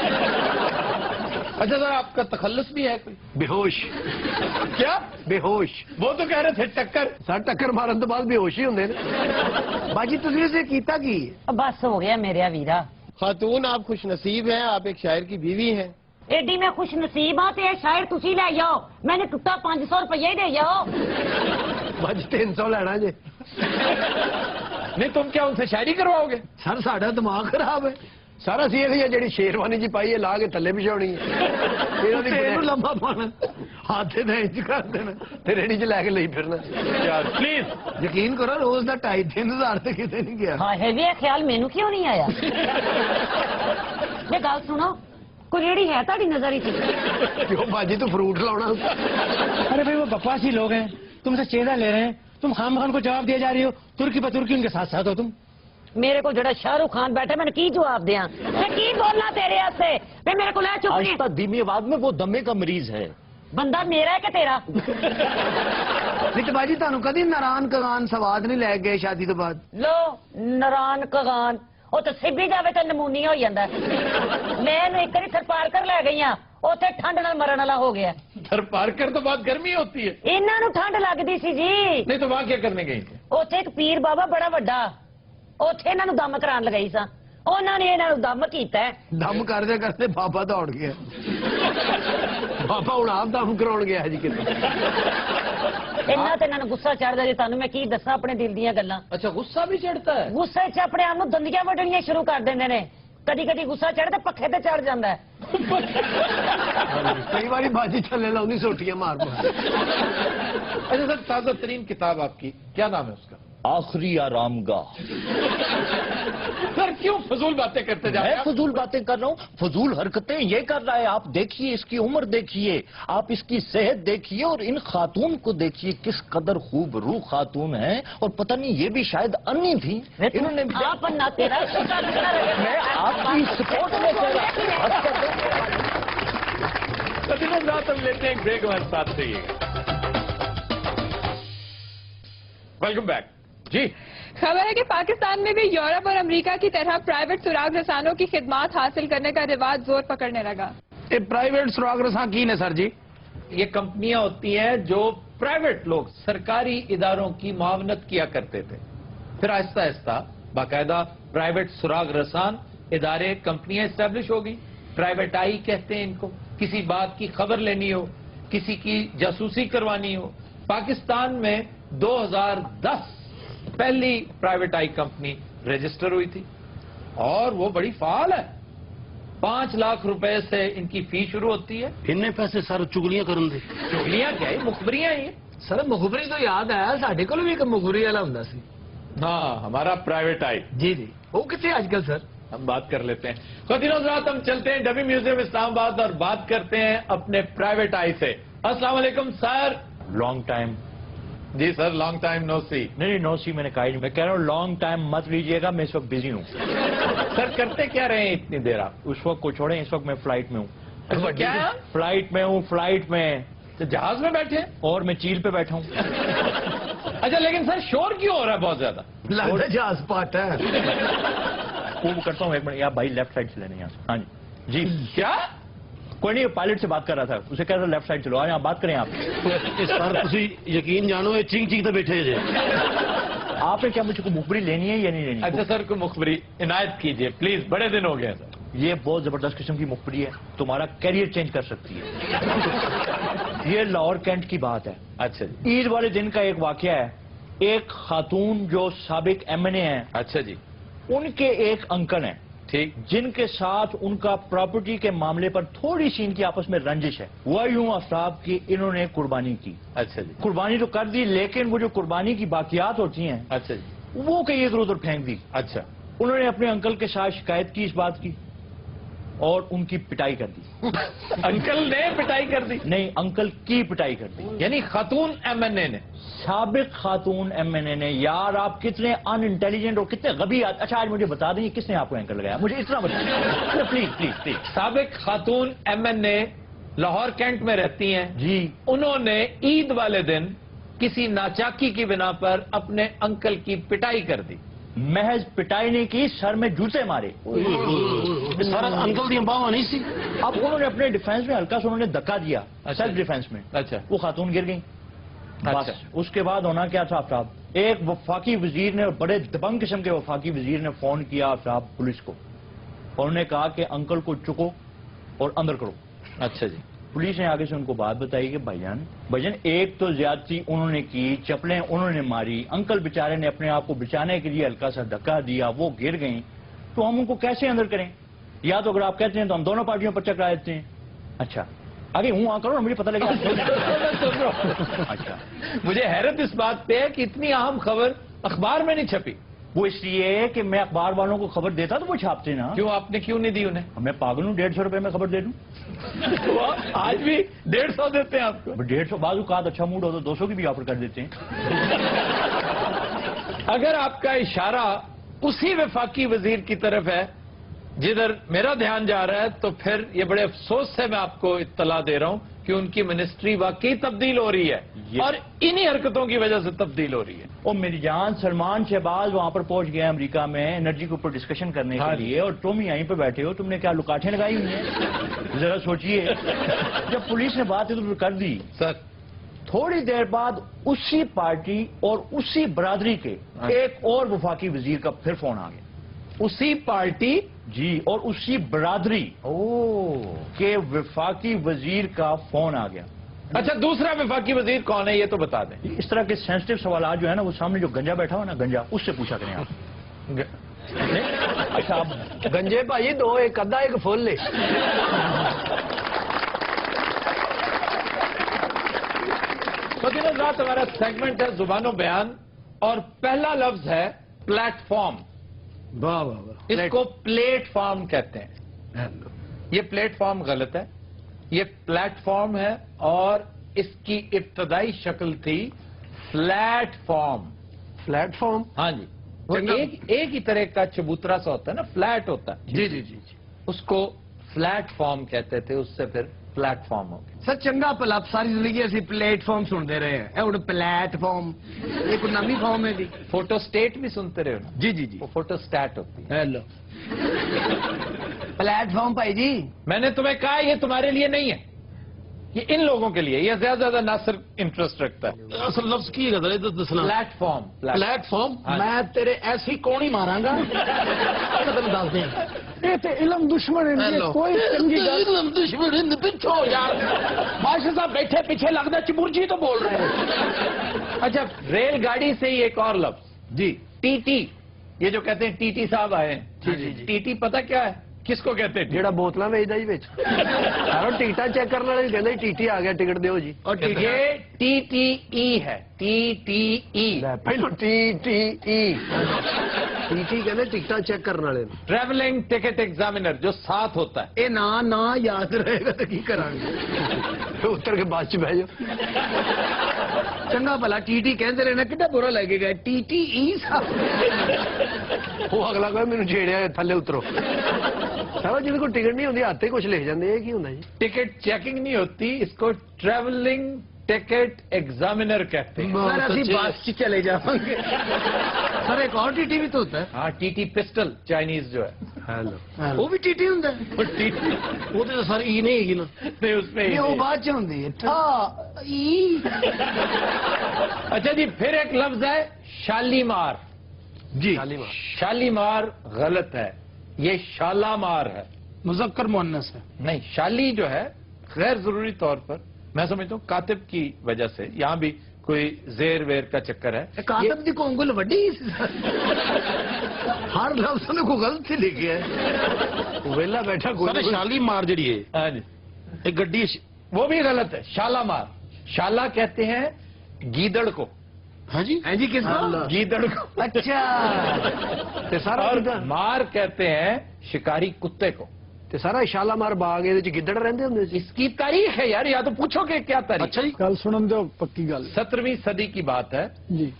अच्छा सर, आपका तखल्लुस भी है कोई? बेहोश। क्या बेहोश? वो तो कह रहे थे टक्कर। सर टक्कर मारन तो बाद बेहोश ही होंगे ना। बाजी तुझे इसे कीता की? बस हो गया मेरे वीरा। खातून आप खुश नसीब हैं, आप एक शायर की बीवी हैं। एडी मैं खुश नसीब हाँ, तो शायर तुसी ले जाओ, मैंने टुटा 500 रुपये ही दे जाओ। बाजी 300 लेना जे। नहीं तुम क्या उनसे शायरी करवाओगे? सर साड़ा दिमाग खराब है। सारा सी जी शेरवानी जी पाई है ला के थले बिछानी है, लंबा पाना, हाथ इंज कर देना, रेडी च लैके ले फिरना। यार प्लीज यकीन करो, रोज का 2,500-3,000 तो कितने नहीं गया। हाँ है भी ख्याल मैनू क्यों नहीं आया? ये गल सुनो, कोई रेडी है ताड़ी नजर च? क्यों बाजी तू फ्रूट लाना? अरे भाई वो बकवासी लोग हैं, तुमसे चेहरा ले रहे हैं, तुम खाम खान को जवाब दिए जा रही हो, तुर्की बतुर्की उनके साथ साथ हो तुम। मेरे को जड़ा शाहरुख खान बैठे, मैंने की जवाब दिया? मैं की बोलना तेरे से? मेरे को ले चुप आहिस्ता धीमी आवाज में, वो दमे का मरीज है। बंदा मेरा है कि तेरा? नहीं तो बाजी तुहानू कदी नारान कगान सवाद नहीं लै गए शादी तो बाद? लो नारान कगान वो तो सिब्बी जावे तो नमूनी हो जाता। मैं एक बारी थरपारकर लै गई हाँ, उथे ठंड नाल मरण वाला हो गया। थरपारकर तो बहुत गर्मी होती है। इन्हां नू ठंड लगदी सी जी। नहीं तो वहां क्या करने गई थी? उथे एक पीर बाबा बड़ा वड्डा, ਉੱਥੇ ਇਹਨਾਂ ਨੂੰ ਦਮ ਕਰਾਉਣ ਲਗਾਈ ਸਾਂ, ਉਹਨਾਂ ਨੇ ਇਹਨਾਂ ਨੂੰ ਦਮ ਕੀਤਾ ਹੈ। ਦਮ ਕਰਦੇ ਕਰਦੇ ਬਾਬਾ ਦੌੜ ਗਿਆ। ਬਾਬਾ ਹੁਣ ਆਪ ਦਮ ਕਰਾਉਣ ਗਿਆ ਜੀ ਕਿਤੇ। ਇੰਨਾ ਤੇ ਇਹਨਾਂ ਨੂੰ ਗੁੱਸਾ ਚੜਦਾ, ਜੇ ਤੁਹਾਨੂੰ ਮੈਂ ਕੀ ਦੱਸਾਂ ਆਪਣੇ ਦਿਲ ਦੀਆਂ ਗੱਲਾਂ। अच्छा गुस्सा भी चढ़ता है? ਗੁੱਸੇ 'ਚ ਆਪਣੇ ਆਪ ਨੂੰ ਦੰਦੀਆਂ ਵੱਢਣੀਆਂ ਸ਼ੁਰੂ ਕਰ ਦਿੰਦੇ ਨੇ। ਕਦੀ ਕਦੀ ਗੁੱਸਾ ਚੜ੍ਹਦਾ ਪੱਖੇ ਤੇ ਚੜ ਜਾਂਦਾ ਹੈ। ਕਈ ਵਾਰੀ ਬਾਜੀ ਥੱਲੇ ਲਾਉਂਦੀ ਸੋਟੀਆਂ ਮਾਰ ਮਾਰ। अच्छा सर, ताजा तरीन किताब आपकी क्या नाम है उसका? आखिरी आरामगाह। सर क्यों फजूल बातें करते जा रहे मैं हैं? फजूल बातें कर रहा हूँ, फजूल हरकतें ये कर रहा है। आप देखिए, इसकी उम्र देखिए, आप इसकी सेहत देखिए, और इन खातून को देखिए किस कदर खूबरू खातून है। और पता नहीं ये भी शायद अन्नी थी। इन्होंने आप अन्ना तेरा मैं आपकी सपोर्ट में कह रहा तो दिनों रात हम लेते हैं एक ब्रेक, हमारे साथ रहिएगा। वेलकम बैक जी। खबर है कि पाकिस्तान में भी यूरोप और अमेरिका की तरह प्राइवेट सुराग रसानों की खिदमात हासिल करने का रिवाज जोर पकड़ने लगा। ये प्राइवेट सुराग रसां की ने सर जी? ये कंपनियां होती हैं जो प्राइवेट लोग सरकारी इदारों की मुआवनत किया करते थे, फिर आहिस्ता आहिस्ता बाकायदा प्राइवेट सुराग रसान इदारे कंपनियां एस्टेब्लिश हो गई। प्राइवेट आई कहते हैं इनको। किसी बात की खबर लेनी हो, किसी की जासूसी करवानी हो। पाकिस्तान में 2010 पहली प्राइवेट आई कंपनी रजिस्टर हुई थी और वो बड़ी फाल है। 5 लाख रुपए से इनकी फी शुरू होती है। इन्ने पैसे सर चुगलियां करन दे। चुगलियां क्या है, मुखबरियां ही है। सर मुखबरी तो याद आया, साढ़े कोल भी एक मुखबरी वाला हुंदा सी। हाँ, हमारा प्राइवेट आई। जी जी, वो कितने आजकल सर? हम बात कर लेते हैं। खौतीनो हज़रात, हम चलते हैं डबी म्यूजियम इस्लामाबाद और बात करते हैं अपने प्राइवेट आई से। अस्सलाम वालेकुम सर। Long time. जी sir, long time no see. नहीं, नो सी मैंने कहा ही नहीं। मैं कह रहा हूँ लॉन्ग टाइम मत लीजिएगा, मैं इस वक्त बिजी हूँ। सर करते क्या रहे हैं इतनी देर आप? उस वक्त को छोड़ें, इस वक्त मैं फ्लाइट में हूँ। अच्छा, क्या है? फ्लाइट में हूँ, फ्लाइट में। तो जहाज में बैठे हैं? और मैं चील पे बैठा हूँ। अच्छा, लेकिन सर शोर क्यों हो रहा है बहुत ज्यादा? लगता जहाज पाट है। वो करता हूँ, एक मिनट। आप भाई लेफ्ट साइड से लेने यहाँ से। हाँ जी जी। क्या? कोई नहीं, पायलट से बात कर रहा था, उसे कह रहा था लेफ्ट साइड चलो। आज आप बात करें। आप सर तुसी यकीन जानो, ये चिंग चिंग तो बैठे जे। आपने क्या मुझे को मुखबरी लेनी है या नहीं लेनी? अच्छा सर, को मुखबरी इनायत कीजिए प्लीज, बड़े दिन हो गए हैं सर। ये बहुत जबरदस्त किस्म की मुखबरी है, तुम्हारा कैरियर चेंज कर सकती है। ये लाहौर कैंट की बात है। अच्छा जी। ईद वाले दिन का एक वाकया है। एक खातून जो साबिक एमएनए हैं, अच्छा जी, उनके एक अंकल हैं, ठीक, जिनके साथ उनका प्रॉपर्टी के मामले पर थोड़ी सी इनकी आपस में रंजिश है। वह यूं आफ्ताब की इन्होंने कुर्बानी की। अच्छा जी, कुर्बानी तो कर दी, लेकिन वो जो कुर्बानी की बाकियात होती हैं, अच्छा जी, वो कहीं इधर उधर फेंक दी। अच्छा। उन्होंने अपने अंकल के साथ शिकायत की इस बात की और उनकी पिटाई कर दी। अंकल ने पिटाई कर दी? नहीं, अंकल की पिटाई कर दी। यानी खातून एमएनए ने? साबिक खातून एमएनए ने। यार आप कितने अनइंटेलिजेंट और कितने गबी। अच्छा आज मुझे बता दें किसने आपको एंकर लगाया, मुझे इतना बताइए प्लीज प्लीज प्लीज। साबिक खातून एमएनए लाहौर कैंट में रहती हैं जी। उन्होंने ईद वाले दिन किसी नाचाकी की बिना पर अपने अंकल की पिटाई कर दी। महज पिटाई नहीं की, सर में जूते मारे। सर अंकल दी बावा नहीं सी। अब उन्होंने अपने डिफेंस में हल्का सा उन्होंने धक्का दिया, सेल्फ डिफेंस में। अच्छा। वो खातून गिर गई। अच्छा। बस उसके बाद होना क्या था साहब, एक वफाकी वजीर ने, बड़े दबंग किस्म के वफाकी वजीर ने फोन किया साहब पुलिस को, और उन्होंने कहा कि अंकल को चुको और अंदर करो। अच्छा जी। पुलिस ने आगे से उनको बात बताई कि भाईजान एक तो ज्यादती उन्होंने की, चप्पलें उन्होंने मारी, अंकल बेचारे ने अपने आप को बचाने के लिए हल्का सा धक्का दिया, वो गिर गई, तो हम उनको कैसे अंदर करें? या तो अगर आप कहते हैं तो हम दोनों पार्टियों पर चकरा देते हैं। अच्छा आगे हूँ आ करो ना, मुझे पता लगे। अच्छा, मुझे हैरत इस बात पे है कि इतनी अहम खबर अखबार में नहीं छपी। वो इसलिए कि मैं अखबार वालों को खबर देता तो वो छापते ना। क्यों, आपने क्यों नहीं दी उन्हें? मैं पागल हूँ 150 रुपए में खबर दे दूं? तो आज भी 150 देते हैं आपको? 150 बाजू का अच्छा मूड हो तो 200 की भी ऑफर कर देते हैं। अगर आपका इशारा उसी वफाकी वजीर की तरफ है जिधर मेरा ध्यान जा रहा है, तो फिर ये बड़े अफसोस से मैं आपको इत्तला दे रहा हूं कि उनकी मिनिस्ट्री वाकई तब्दील हो रही है और इन्हीं हरकतों की वजह से तब्दील हो रही है। और मेरी जान, सलमान शहबाज वहां पर पहुंच गया अमेरिका में एनर्जी के ऊपर डिस्कशन करने के लिए, और तुम यहीं पे बैठे हो, तुमने क्या लुकाठें लगाई हुई हैं? जरा सोचिए। जब पुलिस ने बात इधर कर दी सर, تھوڑی دیر بعد اسی پارٹی اور اسی برادری کے ایک اور وفاقی وزیر کا پھر فون آ گیا. اسی پارٹی جی اور اسی برادری کے وفاقی وزیر کا فون آ گیا. اچھا دوسرا وفاقی وزیر کون ہے یہ تو بتا دیں. اس طرح کے سینسٹیو سوالات جو ہے نا وہ سامنے جو گنجا بیٹھا ہوا نا گنجا اس سے پوچھا کریں آپ. اچھا آپ گنجے بھائی دو ایک ادھا ایک فل لے. مدینہ رات ہمارا سیگمنٹ ہے زبان و بیان اور پہلا لفظ ہے پلیٹ فارم. واہ واہ واہ. اس کو پلیٹ فارم کہتے ہیں. یہ پلیٹ فارم غلط ہے. یہ پلیٹ فارم ہے اور اس کی ابتدائی شکل تھی فلیٹ فارم. Plate form. ہاں جی وہ ایک ہی طرح کا چبوترا سا ہوتا ہے نا فلیٹ ہوتا ہے. جی جی جی جی. اس کو فلیٹ فارم کہتے تھے اس سے پھر پلیٹ فارم ہو گیا. سر چنگا پلا ساری زندگی اسی پلیٹ فارم سنتے رہے ہیں. اے پلیٹ فارم یہ کوئی نمی فارم ہے جی. فوٹو اسٹیٹ بھی سنتے رہے ہو نا. جی جی جی. وہ فوٹو اسٹیٹ ہوتی ہے. ہیلو پلیٹ فارم بھائی جی. میں نے تمہیں کہا یہ تمہارے لیے نہیں ہے یہ ان لوگوں کے لیے. یہ زیادہ زیادہ ناصر انٹرسٹ رکھتا ہے. اصل لفظ کی ہے دسنا. Plate form. Plate form. میں تیرے ایسی کون ہی ماراں گا تین دس دیں. یہ تے علم دشمن ہے کوئی چنگی گل دشمن پیچھو یار ماشاء صاحب بیٹھے پیچھے لگتا چمرجی تو بول رہے ہیں. اچھا ریل گاڑی سے ہی ایک اور لفظ جی. T T. یہ جو کہتے ہیں ٹی ٹی صاحب آئے جی جی جی. ٹی ٹی پتہ کیا ہے کس کو کہتے ہیں؟ جیڑا بوتلاں ویچدا جی وچ سارا ٹکٹاں چیک کرنے والے کہندے ٹی ٹی آ گیا ٹکٹ دیو جی. اور یہ ٹی ٹی ای ہے. T T E. پہلو T T E. T T کہندے ٹکٹاں چیک کرنے والے. ٹریولنگ ٹکٹ ایگزامینر جو ساتھ ہوتا ہے. اے نا یاد رہے گا تو کی کریں گے. اتر کے بس چ بہ جاؤ. چنگا بھلا ٹی ٹی کہندے رہنا کتنا برا لگے گا. ٹی ٹی ای صاحب وہ اگلا کہ مینوں چھیڑیا تھلے اترو. سارا جن کو ٹکٹ نہیں ہوتی ہاتھ کچھ لکھ جاندے. یہ کی ہوندا جی؟ ٹکٹ چیکنگ نہیں ہوتی اس کو ٹریولنگ ٹکٹ ایگزامینر کہتے ہیں. سر اسی بس چ چلے جاواں گے. سر ایک اور ٹی ٹی بھی تو ہوتا ہے. ہاں ٹی ٹی پسٹل چائنیز جو ہے. ہیلو وہ بھی ٹی ٹی ہوندا ہے. ٹی ٹی وہ تو سر ای نہیں ہے نا. نہیں اس میں یہ وہ بعد چ ہوندی ہے. ای. اچھا جی پھر ایک لفظ ہے شالیمار. جی شالیمار غلط ہے. یہ شالامار ہے. مذکر مؤنث ہے. نہیں شالی جو ہے غیر ضروری طور پر میں سمجھتا ہوں کاتب کی وجہ سے یہاں بھی کوئی زیر ویر کا چکر ہے. کاتب دی کونگل وڈی ہر لفظ میں کوئی غلط ہی لکھیا ہے. ویلا بیٹھا سر کوئی. شالی مار جڑی ہے ہاں جی ایک گڈی وہ بھی غلط ہے. شالامار. شالا کہتے ہیں گیدڑ کو. ہاں جی ہیں جی کس کو؟ گیدڑ کو. اچھا تے سارا اور گدڑ. مار کہتے ہیں شکاری کتے کو. تے سارا شالامار باغ یہ گدڑ رہندے ہوندے سی. اس کی تاریخ ہے یار یا تو پوچھو کہ کیا تاریخ. اچھا جی گل سنن دو پکی گل 17ویں صدی کی بات ہے. جی.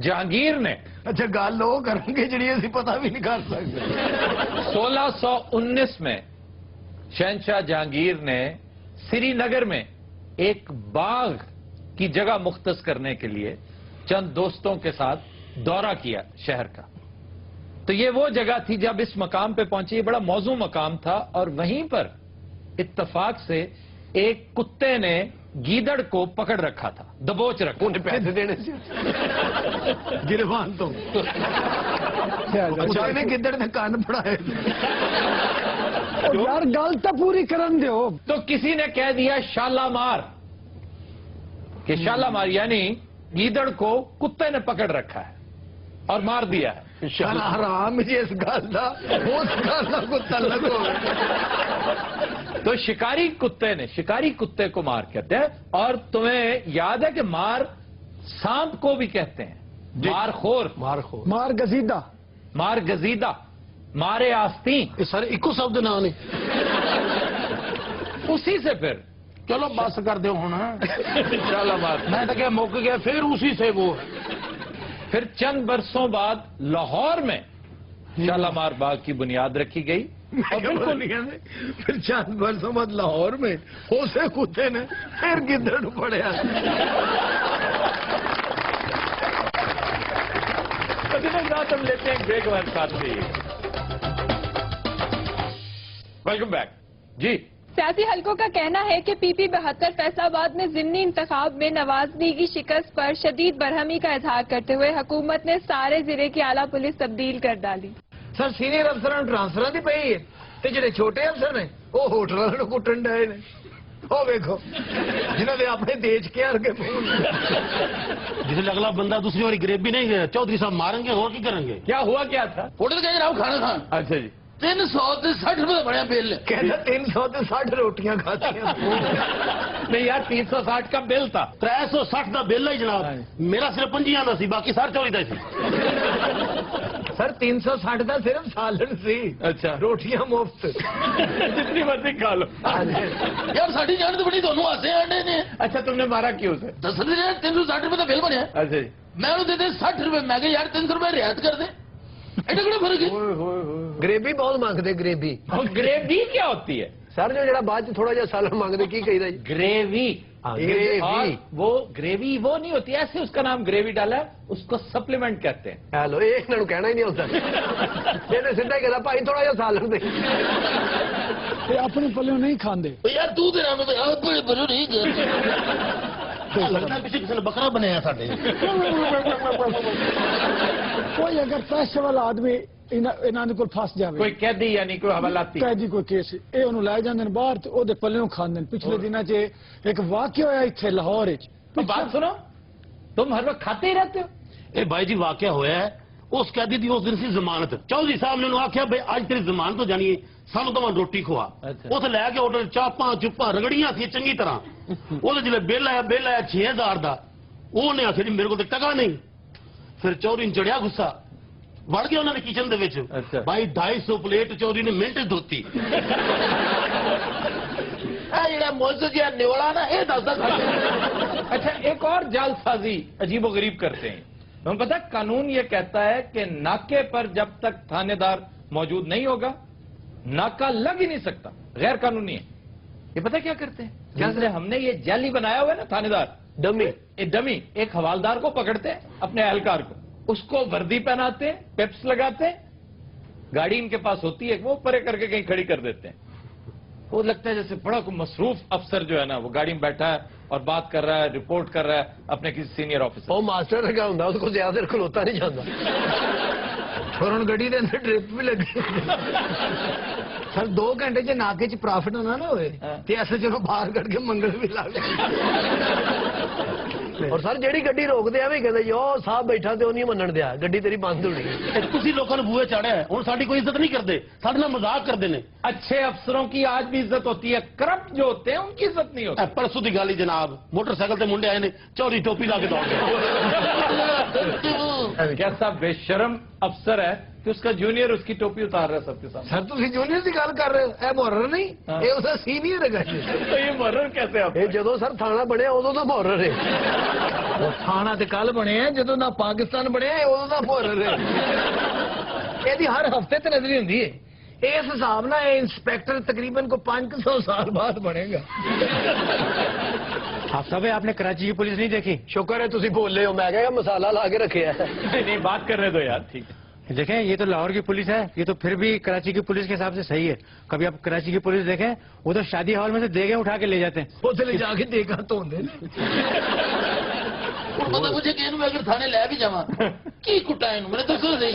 جہانگیر نے اچھا گل وہ کریں گے جڑی اسی پتہ بھی نہیں کر سکتے. 1619 میں شہنشاہ جہانگیر نے سری نگر میں ایک باغ کی جگہ مختص کرنے کے لیے چند دوستوں کے ساتھ دورہ کیا شہر کا. تو یہ وہ جگہ تھی جب اس مقام پہ پہنچی. یہ بڑا موزوں مقام تھا اور وہیں پر اتفاق سے ایک کتے نے گیدڑ کو پکڑ رکھا تھا. دبوچ رکھا. انہیں پیسے دینے سے گرفان تو اچھا نے گدڑ نے کان پڑائے. یار گل تو پوری کرن دیو. تو کسی نے کہہ دیا شالامار کہ شالامار یعنی گیدڑ کو کتے نے پکڑ رکھا ہے اور مار دیا ہے. شالا حرام جی اس گل دا اس گل دا کو تعلق ہو. تو شکاری کتے کو مار کہتے ہیں. اور تمہیں یاد ہے کہ مار سانپ کو بھی کہتے ہیں. مار خور. مار گزیدہ. مار گزیدہ. مارے آستین. سر ایکو شبد نہ نہیں. اسی سے پھر چلو بس کر دو ہوں. شالامار. میں تو کہ مک گیا پھر اسی سے وہ پھر چند برسوں بعد لاہور میں شالامار باغ کی بنیاد رکھی گئی. اور بالکل پھر چند برسوں بعد لاہور میں اسے کتے نے پھر گدڑ پڑیا. ہم لیتے ہیں بریک ہمارے ساتھ. Welcome back. جی सियासी हलकों का कहना है कि पीपी 72 फैसलाबाद में ज़िमनी इंतखाब में नवाज लीग की शिकस्त पर शदीद बरहमी का इजहार करते हुए हुकूमत ने सारे जिले की आला पुलिस तब्दील कर डाली। सर सीनियर अफसर ट्रांसफर की पई है ते जेडे छोटे अफसर ने वो होटलों को कुटन डे ने। ओ वेखो जिन्होंने अपने देश के अर्गे जिसे अगला बंदा दूसरी बारी ग्रेव भी नहीं गया, चौधरी साहब मारेंगे और की करेंगे। क्या हुआ क्या था? होटल गए जनाब खाना खान। अच्छा जी, 360 रुपए बढ़िया बिल। कहता 360 रोटियां खाती नहीं यार 360 का बिल था। 360 का बिल है जनाब, मेरा सिर्फ 5 आंदा सी, बाकी सारे 40 दा सी। सर 360 का सिर्फ सालन सी। अच्छा, रोटियां मुफ्त जितनी मर्जी खा लो। यार साड़ी जान तो बड़ी दोनों हासे आंडे ने। अच्छा तुमने मारा क्यों उसे? 360 रुपए का बिल बनया। अच्छा जी, मैं उन्हें देते 60 रुपए, मैं कहा यार 300 रुपए रियायत कर दे। एडा बड़ा फर्क है। ग्रेवी बहुत मांगते ग्रेवी। ग्रेवी क्या होती है सर जो जरा बाद च थोड़ा जिहा सालन मांगते की कही जी? ग्रेवी। ग्रेवी वो ग्रेवी वो नहीं होती, ऐसे उसका नाम ग्रेवी डाला है, उसको सप्लीमेंट कहते हैं। हेलो ये इन्होंने कहना ही नहीं होता। ਇਹਨੇ ਸਿੱਧਾ ਹੀ ਕਹਿੰਦਾ ਭਾਈ ਥੋੜਾ ਜਿਹਾ ਸਾਲਣ ਦੇ ਤੇ ਆਪਣੇ ਪੱਲਿਓਂ ਨਹੀਂ ਖਾਂਦੇ। यार तू दे नाम पे आप बड़े बड़े नहीं कर। लगता है पीछे किसी ने बकरा बनाया साडे। कोई अगर पैसे वाला आदमी ਇਹਨਾਂ ਦੇ ਕੋਲ ਫਸ ਜਾਵੇ, कोई कैदी यानी कोई हवालाती कैदी कोई केस, ਇਹ ਉਹਨੂੰ ਲੈ ਜਾਂਦੇ ਨੇ ਬਾਹਰ ਤੇ ਉਹਦੇ ਪੱਲਿਓਂ ਖਾਂਦੇ ਨੇ। ਪਿਛਲੇ ਦਿਨਾਂ 'ਚ ਇੱਕ ਵਾਕਿਆ ਹੋਇਆ ਇੱਥੇ ਲਾਹੌਰ 'ਚ। तो बात सुनो, तुम हर वक्त खाते ही रहते हो। ए भाई जी वाकया होया है, उस कैदी दी उस दिन सी जमानत। चौधरी साहब ने आख्या भाई आज तेरी जमानत हो जानी है, सानू तो रोटी खुआ। उस लैके होटल चापा चुप्पा रगड़ियां सी चंगी तरह। वो जिले बिल आया 6000 का, उन्हें आखिया जी मेरे को टका नहीं। फिर चौधरी ने चढ़िया गुस्सा, वड़ गया उन्होंने किचन दे विच। भाई 250 प्लेट चौधरी ने मिनट च धोती। निवला ना ये दस। अच्छा एक और जालसाजी अजीबो गरीब करते हैं। तुम्हें पता है कानून ये कहता है कि नाके पर जब तक थानेदार मौजूद नहीं होगा नाका लग ही नहीं सकता, गैर कानूनी है। ये पता क्या करते हैं? जैसे हमने ये जाली बनाया हुआ है ना थानेदार, डमी, ये डमी एक हवालदार को पकड़ते हैं, अपने एहलकार को, उसको वर्दी पहनाते हैं, पेप्स लगाते हैं, गाड़ी इनके पास होती है, वो परे करके कहीं खड़ी कर देते हैं। वो लगता है जैसे बड़ा कोई मसरूफ अफसर जो है ना, वो गाड़ी में बैठा है और बात कर रहा है, रिपोर्ट कर रहा है अपने किसी सीनियर ऑफिसर। वो मास्टर लगा होंगे, उसको ज्यादा देर खलोता नहीं जाता। और उन गड्डी के अंदर ड्रिप भी लगी। सर 2 घंटे च नाके च प्रॉफिट होना ना होए ते ऐसे चलो बाहर करके मंगल भी ला ले। और सर जेड़ी गड्डी रोकते हैं भी कहते यो साहब बैठा ते वो नहीं मनन दिया, गड्डी तेरी बंद होनी है। तुसी लोगों ने बूहे चाड़े है, हुण साडी कोई इज्जत नहीं करते, साडे नाल मजाक करते ने। अच्छे अफसरों की आज भी इज्जत होती है, करप्ट जो होते हैं उनकी इज्जत नहीं होती। परसों की गल जनाब, मोटरसाइकिल से मुंडे आए ने, चौधरी टोपी ला के दौड़ गए। कैसा बेशरम अफसर है कि उसका जूनियर उसकी टोपी उतार रहा है सबके सामने। सर तुम जूनियर की गल कर रहे हो, ए मुहर्रर नहीं, ये उसका सीनियर है। तो ये मुहर्रर कैसे आप? ये जदों सर थाना बनया उदों तो मुहर्रर है। थाना तो कल बने हैं, जदों ना पाकिस्तान बनया उदों तो मुहर्रर है। ये हर हफ्ते तो नजरी होंगी है। इस हिसाब ना इंस्पेक्टर तकरीबन को 500 साल बाद बनेगा। आप सब आपने कराची की पुलिस नहीं देखी? शुक्र है तुसी बोल रहे हो, मैं क्या मसाला ला के रखे है। नहीं बात कर रहे दो यार, ठीक है। देखें ये तो लाहौर की पुलिस है, ये तो फिर भी कराची की पुलिस के हिसाब से सही है। कभी आप कराची की पुलिस देखें, वो तो शादी हॉल में से देगे उठा के ले जाते हैं। वो ले जाके देखा तो मतलब मुझे कि अगर थाने ले भी जावा की कुटाए मैंने तो सही।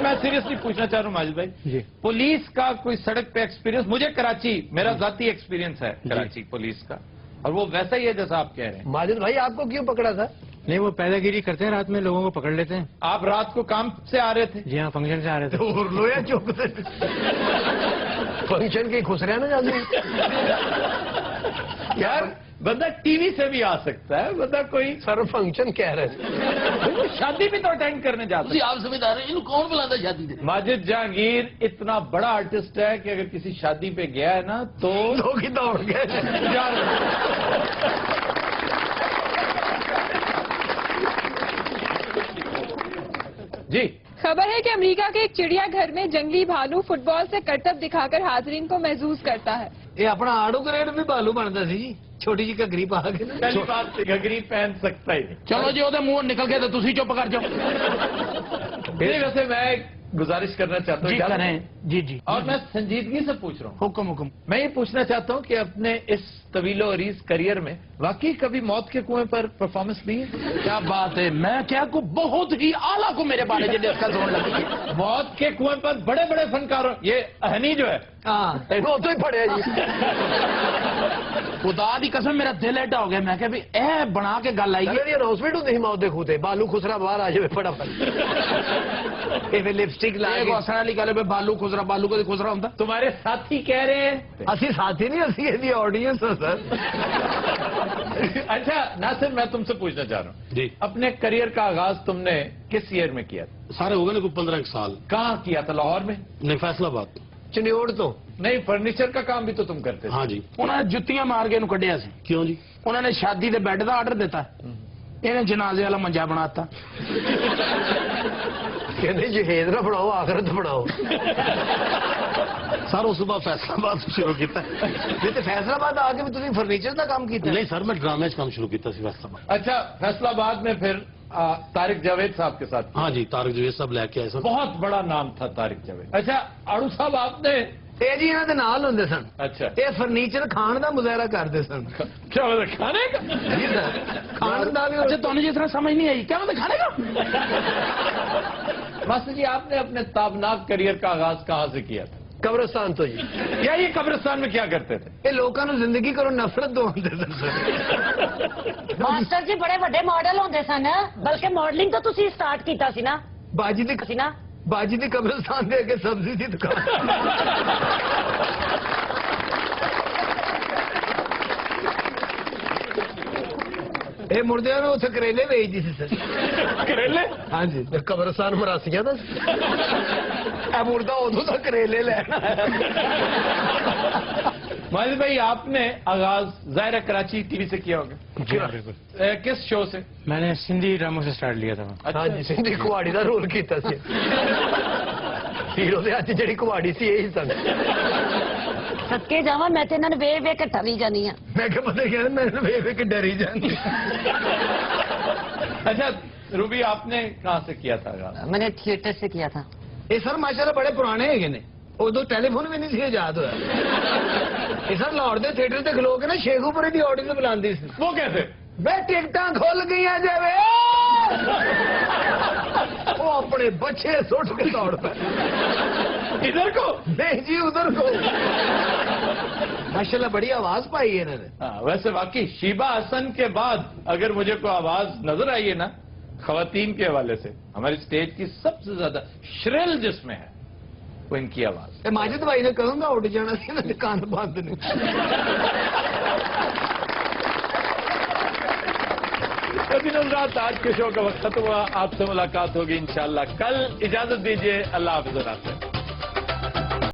मैं सीरियसली पूछना चाह रहा हूँ माजिद भाई जी, पुलिस का कोई सड़क पे एक्सपीरियंस? मुझे कराची मेरा जाती एक्सपीरियंस है कराची पुलिस का, और वो वैसा ही है जैसा आप कह रहे हैं। माजिद भाई आपको क्यों पकड़ा था? नहीं वो पैदागिरी करते हैं, रात में लोगों को पकड़ लेते हैं। आप रात को काम से आ रहे थे? जी हाँ, फंक्शन से आ रहे थे। लोया चौक फंक्शन की खुश रहना चाहते यार बंदा टीवी से भी आ सकता है, बंदा कोई सर फंक्शन कह रहे थे, शादी भी तो अटेंड करने जाते हैं। आप समझदार हैं, इन्हें कौन बुलाता शादी से? माजिद जहांगीर इतना बड़ा आर्टिस्ट है कि अगर किसी शादी पे गया है ना तो लोग ही दौड़ गए। जी खबर है कि अमेरिका के एक चिड़ियाघर में जंगली भालू फुटबॉल से करतब दिखाकर हाजरीन को महसूस करता है। ये अपना आड़ू ग्रेड भी भालू बनता सी जी, छोटी जी घगरी पा के। पहली बात घगरी पहन सकता ही नहीं। चलो जी ओदे मुंह निकल गया तो तुसी चुप कर जाओ। वैसे मैं गुजारिश करना चाहता हूँ जी इजाजत करें, है? जी जी और मैं संजीदगी से पूछ रहा हूँ, हुक्म हुक्म। मैं ये पूछना चाहता हूँ कि अपने इस तवीलो अरीज करियर में वाकई कभी मौत के कुएं पर परफॉर्मेंस दी है? क्या बात है, मैं क्या को बहुत ही आला को मेरे बारे में डिस्कस होने लगी। मौत के कुएं पर बड़े बड़े फनकारों, ये अहनी जो है, हाँ वो तो ही पड़े जी। खुदा दी कसम मेरा दिल एडा हो गया, मैं क्या भी ए बना के गल आई है अनाउंसमेंट होती मौत दे खूते बालू खुसरा बाहर आ जाए फटाफट ये लिपस्टिक ला के हसन वाली गल है बालू खुसरा कभी खुसरा होता। तुम्हारे साथी कह रहे हैं। असि साथी नहीं असि ये ऑडियंस है सर। अच्छा नासिर, मैं तुमसे पूछना चाह रहा हूँ जी अपने करियर का आगाज तुमने किस ईयर में किया था? सारे हो गए ना कोई 15 साल। कहाँ किया था? लाहौर में? नहीं, फैसलाबाद। चंडीगढ़ तो नहीं, फर्नीचर का काम भी तो तुम करते थे। हाँ जी। उन्होंने जुत्तियां मार के कढ़िया से। क्यों जी? उन्होंने शादी के बेड का आर्डर दिता, इन्हें जनाजे वाला मंजा बनाता। कहते जहेज ना बनाओ आखिरत बनाओ। सर उस बाद फैसलाबाद शुरू किया। नहीं तो फैसलाबाद आके भी तुम फर्नीचर का काम किया? नहीं सर, मैं ड्रामे काम शुरू किया फैसलाबाद। अच्छा, फैसलाबाद में फिर तारिक जावेद साहब के साथ? हाँ जी, तारिक जावेद साहब लेके आए सर। बहुत बड़ा नाम था तारिक जावेद। अच्छा आड़ू साहब आपने? जी इन्हों के नाल होंगे सन। अच्छा, ये फर्नीचर खान का मुजाहरा करते सन। क्या मतलब खाने का? जी सर, खान का भी। अच्छा तुम्हें जिस तरह समझ नहीं आई, क्या मतलब खाने का? मास्टर जी, आपने अपने ताबनाक करियर का आगाज कहाँ से किया था? कब्रिस्तान तो जी। या ये कब्रिस्तान में क्या करते थे? ये लोगों को जिंदगी करो नफरत दो मास्टर जी बड़े बड़े मॉडल होंगे सन, बल्कि मॉडलिंग तो तुसी स्टार्ट कीता सी ना? बाजी दी कब्रिस्तान दे के सब्जी की दुकान। ये मुर्दे ने उसे करेले बेचती सी सर। करेले? हाँ जी, कब्रिस्तान मरासिया था। मुर्दा उदो तक करेले लेना। माजिद भाई, आपने आगाज जाहिर है कराची टीवी से किया होगा? किस शो से? मैंने सिंधी ड्रामों से स्टार्ट लिया था। हाँ जी, सिंधी कुआड़ी का रोल किया हीरो दे हाथ जी कुआड़ी सी यही सन। सदके जावा, मैं तो इन्होंने वे वे के डरी जानी है। मैं क्या पता क्या मैं वे वे के डरी जानी। अच्छा रूबी, आपने कहाँ से किया था आगाज? मैंने थिएटर से किया था। ये सर माशाल्लाह बड़े पुराने है ने, उदो टेलीफोन भी नहीं सी याद होया। ये सर लाहौर के थिएटर से खलो के ना शेखुपुरे की ऑडियंस बुलाती सी। वो कैसे? वे टिकटा खुल गई जावे, वो अपने बच्चे सुट के दौड़ पे। इधर को? नहीं जी उधर को। माशाल्लाह बड़ी आवाज पाई है इन्होंने। हाँ, वैसे वाकई शीबा हसन के बाद अगर मुझे कोई आवाज नजर आई है ना खवातीन के हवाले से, हमारी स्टेज की सबसे ज्यादा श्रिल जिसमें है वो इनकी आवाज। माजिद भाई ने कहूंगा उठ जाना सी, कान बंद नहीं। रात आज के शो का वक्त खत्म हुआ। आपसे मुलाकात होगी इंशाल्लाह कल। इजाजत दीजिए, अल्लाह हाफिज़।